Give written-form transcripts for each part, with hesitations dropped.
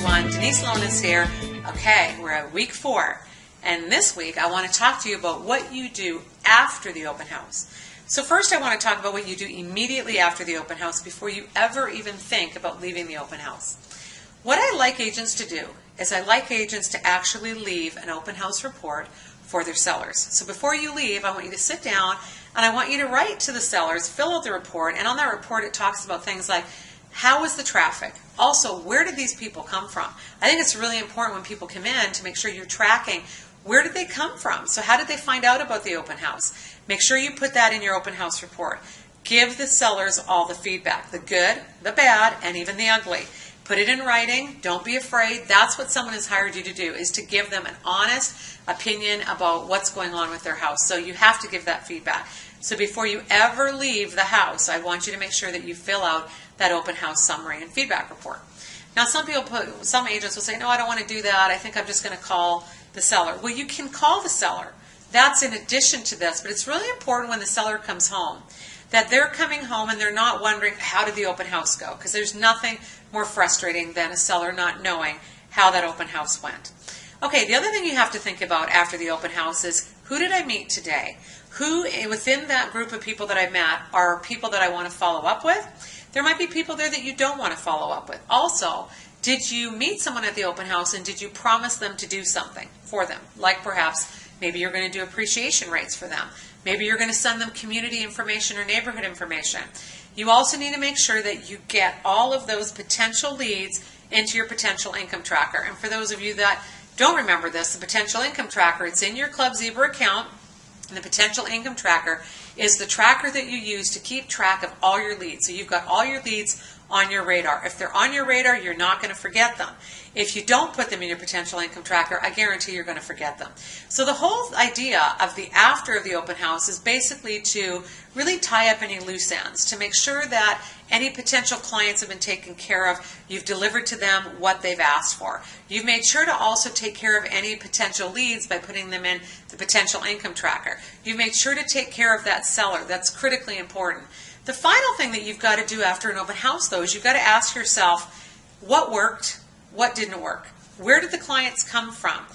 everyone, Denise Lonis here. Okay, we're at week 4, and this week I want to talk to you about what you do after the open house. So first I want to talk about what you do immediately after the open house before you ever even think about leaving the open house. What I like agents to do is I like agents to actually leave an open house report for their sellers. So before you leave, I want you to sit down and I want you to write to the sellers, fill out the report, and on that report it talks about things like, how was the traffic? Also, where did these people come from? I think it's really important when people come in to make sure you're tracking where did they come from? So how did they find out about the open house? Make sure you put that in your open house report. Give the sellers all the feedback, the good, the bad, and even the ugly. Put it in writing. Don't be afraid. That's what someone has hired you to do, is to give them an honest opinion about what's going on with their house. So you have to give that feedback. So before you ever leave the house, I want you to make sure that you fill out that open house summary and feedback report. Now some agents will say, no, I don't want to do that. I think I'm just going to call the seller. Well, you can call the seller. That's in addition to this, but it's really important when the seller comes home that they're coming home and they're not wondering, how did the open house go? Because there's nothing more frustrating than a seller not knowing how that open house went. Okay, the other thing you have to think about after the open house is, who did I meet today? Who within that group of people that I met are people that I want to follow up with? There might be people there that you don't want to follow up with. Also, did you meet someone at the open house and did you promise them to do something for them? Like perhaps maybe you're going to do appreciation rates for them. Maybe you're going to send them community information or neighborhood information. You also need to make sure that you get all of those potential leads into your potential income tracker. And for those of you that don't remember this, the potential income tracker, it's in your Club Zebra account. And the potential income tracker is the tracker that you use to keep track of all your leads. So you've got all your leads on your radar. If they're on your radar, you're not going to forget them. If you don't put them in your potential income tracker, I guarantee you're going to forget them. So the whole idea of the after of the open house is basically to really tie up any loose ends, to make sure that any potential clients have been taken care of. You've delivered to them what they've asked for. You've made sure to also take care of any potential leads by putting them in the potential income tracker. You've made sure to take care of that seller. That's critically important. The final thing that you've got to do after an open house, though, is you've got to ask yourself, what worked, what didn't work? Where did the clients come from?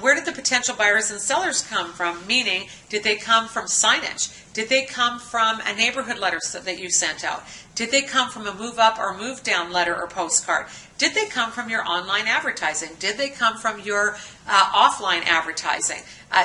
Where did the potential buyers and sellers come from? Meaning, did they come from signage? Did they come from a neighborhood letter that you sent out? Did they come from a move up or move down letter or postcard? Did they come from your online advertising? Did they come from your offline advertising?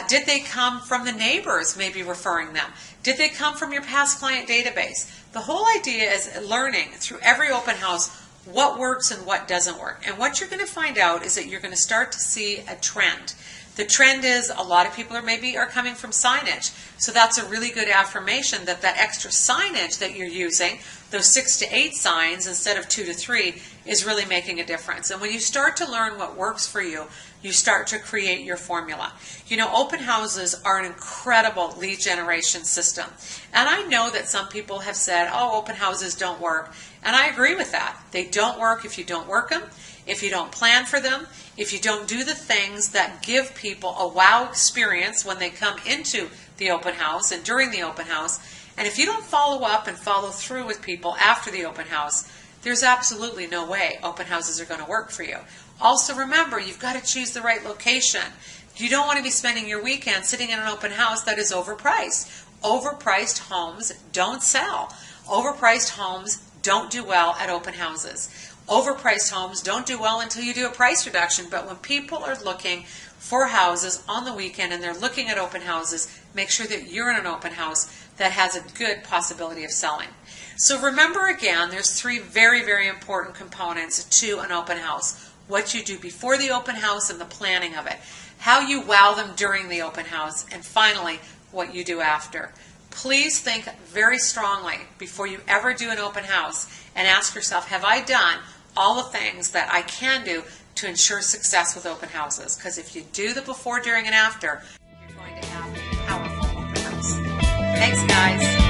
Did they come from the neighbors maybe referring them? Did they come from your past client database? The whole idea is learning through every open house what works and what doesn't work. And what you're going to find out is that you're going to start to see a trend. The trend is a lot of people are coming from signage. So that's a really good affirmation that that extra signage that you're using, those 6 to 8 signs instead of 2 to 3, is really making a difference. And when you start to learn what works for you, you start to create your formula. You know, open houses are an incredible lead generation system. And I know that some people have said, oh, open houses don't work. And I agree with that. They don't work if you don't work them, if you don't plan for them, if you don't do the things that give people a wow experience when they come into the open house and during the open house. And if you don't follow up and follow through with people after the open house, there's absolutely no way open houses are going to work for you. Also remember, you've got to choose the right location. You don't want to be spending your weekend sitting in an open house that is overpriced. Overpriced homes don't sell. Overpriced homes don't do well at open houses. Overpriced homes don't do well until you do a price reduction. But when people are looking for houses on the weekend and they're looking at open houses, make sure that you're in an open house that has a good possibility of selling. So remember again, there's 3 very, very important components to an open house. What you do before the open house and the planning of it. How you wow them during the open house. And finally, what you do after. Please think very strongly before you ever do an open house and ask yourself, have I done all the things that I can do to ensure success with open houses? Because if you do the before, during, and after, you're going to have a powerful open house. Thanks, guys.